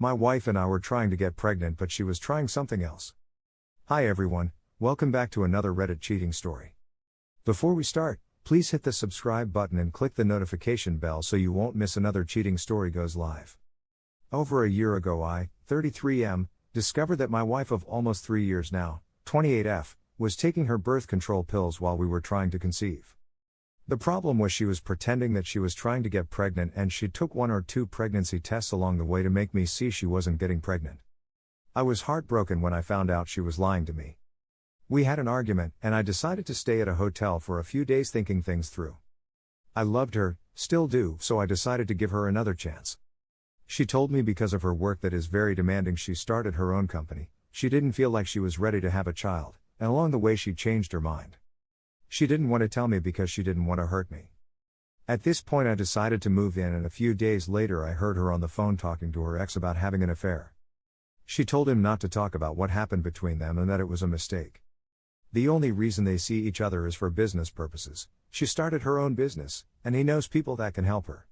My wife and I were trying to get pregnant, but she was trying something else. Hi everyone, welcome back to another Reddit cheating story. Before we start, please hit the subscribe button and click the notification bell so you won't miss another cheating story goes live. Over a year ago I, 33M, discovered that my wife of almost 3 years now, 28F, was taking her birth control pills while we were trying to conceive. The problem was she was pretending that she was trying to get pregnant, and she took 1 or 2 pregnancy tests along the way to make me see she wasn't getting pregnant. I was heartbroken when I found out she was lying to me. We had an argument, and I decided to stay at a hotel for a few days thinking things through. I loved her, still do, so I decided to give her another chance. She told me because of her work that is very demanding she started her own company, she didn't feel like she was ready to have a child, and along the way she changed her mind. She didn't want to tell me because she didn't want to hurt me. At this point I decided to move in, and a few days later I heard her on the phone talking to her ex about having an affair. She told him not to talk about what happened between them and that it was a mistake. The only reason they see each other is for business purposes. She started her own business, and he knows people that can help her.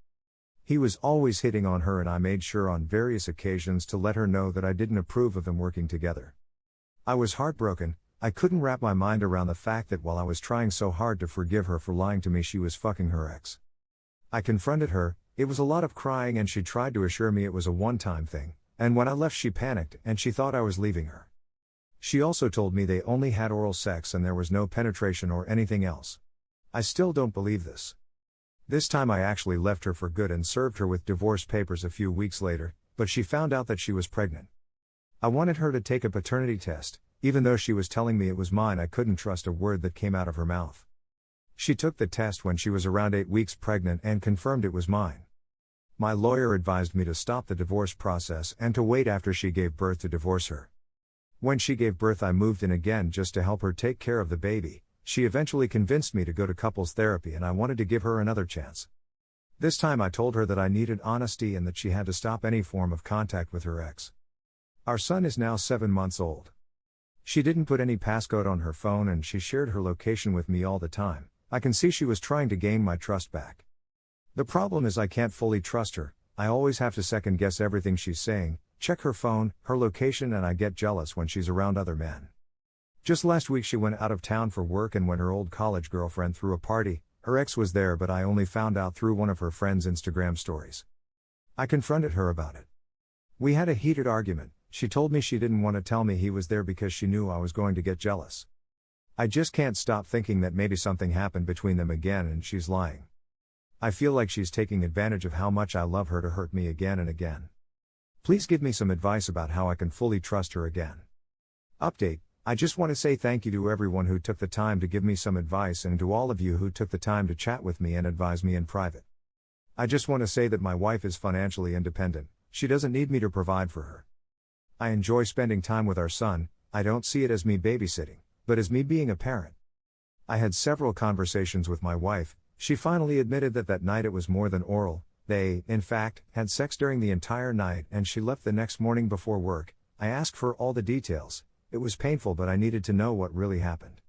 He was always hitting on her, and I made sure on various occasions to let her know that I didn't approve of them working together. I was heartbroken. I couldn't wrap my mind around the fact that while I was trying so hard to forgive her for lying to me, she was fucking her ex. I confronted her, it was a lot of crying, and she tried to assure me it was a one-time thing, and when I left she panicked and she thought I was leaving her. She also told me they only had oral sex and there was no penetration or anything else. I still don't believe this. This time I actually left her for good and served her with divorce papers a few weeks later, but she found out that she was pregnant. I wanted her to take a paternity test. Even though she was telling me it was mine, I couldn't trust a word that came out of her mouth. She took the test when she was around 8 weeks pregnant and confirmed it was mine. My lawyer advised me to stop the divorce process and to wait after she gave birth to divorce her. When she gave birth I moved in again just to help her take care of the baby. She eventually convinced me to go to couples therapy, and I wanted to give her another chance. This time I told her that I needed honesty and that she had to stop any form of contact with her ex. Our son is now 7 months old. She didn't put any passcode on her phone and she shared her location with me all the time. I can see she was trying to gain my trust back. The problem is I can't fully trust her. I always have to second guess everything she's saying, check her phone, her location, and I get jealous when she's around other men. Just last week she went out of town for work, and when her old college girlfriend threw a party, her ex was there, but I only found out through one of her friend's Instagram stories. I confronted her about it. We had a heated argument. She told me she didn't want to tell me he was there because she knew I was going to get jealous. I just can't stop thinking that maybe something happened between them again and she's lying. I feel like she's taking advantage of how much I love her to hurt me again and again. Please give me some advice about how I can fully trust her again. Update: I just want to say thank you to everyone who took the time to give me some advice, and to all of you who took the time to chat with me and advise me in private. I just want to say that my wife is financially independent. She doesn't need me to provide for her. I enjoy spending time with our son. I don't see it as me babysitting, but as me being a parent. I had several conversations with my wife. She finally admitted that that night it was more than oral. They, in fact, had sex during the entire night, and she left the next morning before work. I asked for all the details. It was painful, but I needed to know what really happened.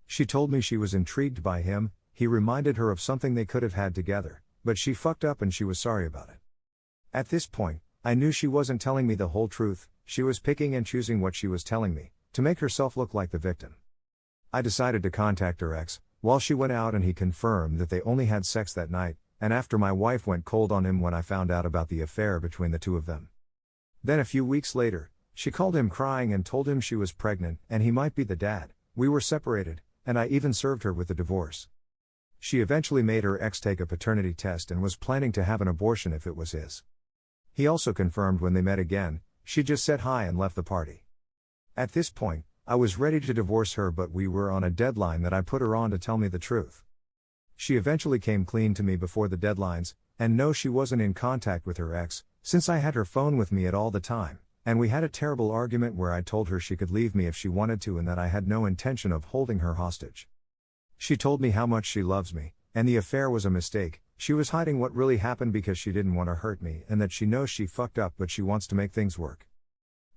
She told me she was intrigued by him. He reminded her of something they could have had together, but she fucked up and she was sorry about it. At this point, I knew she wasn't telling me the whole truth. She was picking and choosing what she was telling me, to make herself look like the victim. I decided to contact her ex, while she went out, and he confirmed that they only had sex that night, and after my wife went cold on him when I found out about the affair between the two of them. Then a few weeks later, she called him crying and told him she was pregnant, and he might be the dad. We were separated, and I even served her with the divorce. She eventually made her ex take a paternity test and was planning to have an abortion if it was his. He also confirmed when they met again. She just said hi and left the party. At this point, I was ready to divorce her, but we were on a deadline that I put her on to tell me the truth. She eventually came clean to me before the deadlines, and no, she wasn't in contact with her ex, since I had her phone with me at all the time, and we had a terrible argument where I told her she could leave me if she wanted to and that I had no intention of holding her hostage. She told me how much she loves me, and the affair was a mistake. She was hiding what really happened because she didn't want to hurt me, and that she knows she fucked up, but she wants to make things work.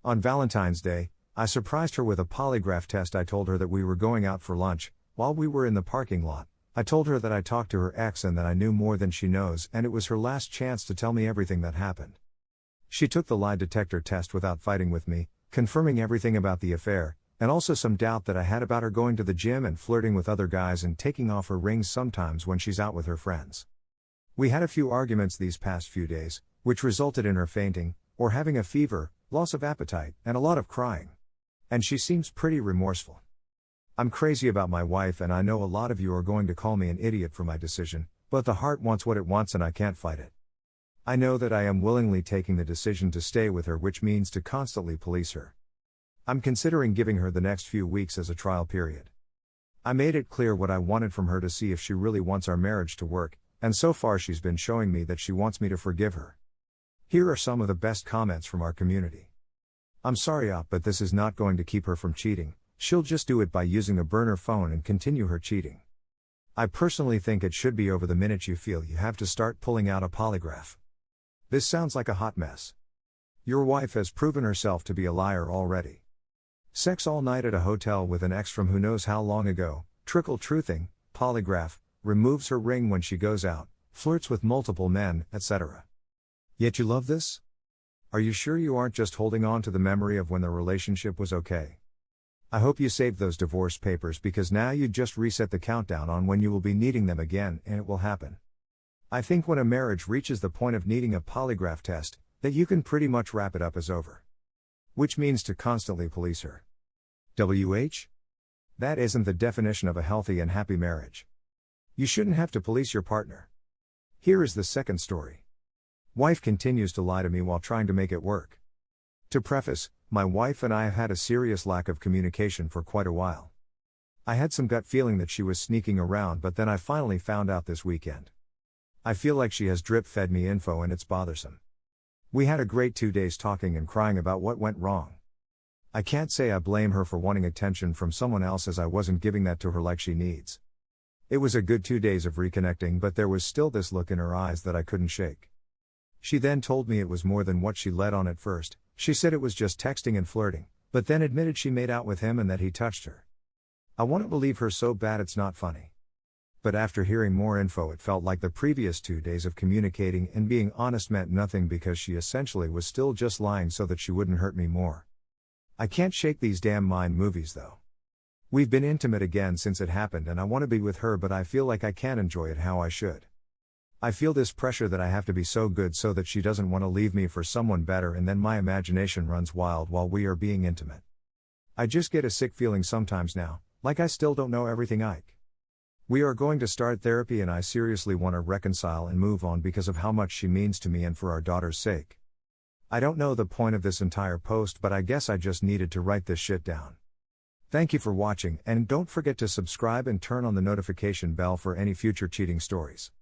On Valentine's Day, I surprised her with a polygraph test. I told her that we were going out for lunch. While we were in the parking lot, I told her that I talked to her ex and that I knew more than she knows, and it was her last chance to tell me everything that happened. She took the lie detector test without fighting with me, confirming everything about the affair, and also some doubt that I had about her going to the gym and flirting with other guys and taking off her rings sometimes when she's out with her friends. We had a few arguments these past few days, which resulted in her fainting, or having a fever, loss of appetite, and a lot of crying. And she seems pretty remorseful. I'm crazy about my wife, and I know a lot of you are going to call me an idiot for my decision, but the heart wants what it wants and I can't fight it. I know that I am willingly taking the decision to stay with her, which means to constantly police her. I'm considering giving her the next few weeks as a trial period. I made it clear what I wanted from her to see if she really wants our marriage to work, and so far she's been showing me that she wants me to forgive her. Here are some of the best comments from our community. I'm sorry, but this is not going to keep her from cheating. She'll just do it by using a burner phone and continue her cheating. I personally think it should be over the minute you feel you have to start pulling out a polygraph. This sounds like a hot mess. Your wife has proven herself to be a liar already. Sex all night at a hotel with an ex from who knows how long ago, trickle truthing, polygraph, removes her ring when she goes out, flirts with multiple men, etc. Yet you love this? Are you sure you aren't just holding on to the memory of when the relationship was okay? I hope you saved those divorce papers, because now you just reset the countdown on when you will be needing them again, and it will happen. I think when a marriage reaches the point of needing a polygraph test, that you can pretty much wrap it up as over. Which means to constantly police her. WH? That isn't the definition of a healthy and happy marriage. You shouldn't have to police your partner. Here is the second story. Wife continues to lie to me while trying to make it work. To preface, my wife and I have had a serious lack of communication for quite a while. I had some gut feeling that she was sneaking around, but then I finally found out this weekend. I feel like she has drip-fed me info and it's bothersome. We had a great 2 days talking and crying about what went wrong. I can't say I blame her for wanting attention from someone else, as I wasn't giving that to her like she needs. It was a good 2 days of reconnecting, but there was still this look in her eyes that I couldn't shake. She then told me it was more than what she let on at first. She said it was just texting and flirting, but then admitted she made out with him and that he touched her. I want to believe her so bad it's not funny. But after hearing more info, it felt like the previous 2 days of communicating and being honest meant nothing, because she essentially was still just lying so that she wouldn't hurt me more. I can't shake these damn mind movies though. We've been intimate again since it happened, and I want to be with her, but I feel like I can't enjoy it how I should. I feel this pressure that I have to be so good so that she doesn't want to leave me for someone better, and then my imagination runs wild while we are being intimate. I just get a sick feeling sometimes now, like I still don't know everything. We are going to start therapy, and I seriously want to reconcile and move on because of how much she means to me and for our daughter's sake. I don't know the point of this entire post, but I guess I just needed to write this shit down. Thank you for watching, and don't forget to subscribe and turn on the notification bell for any future cheating stories.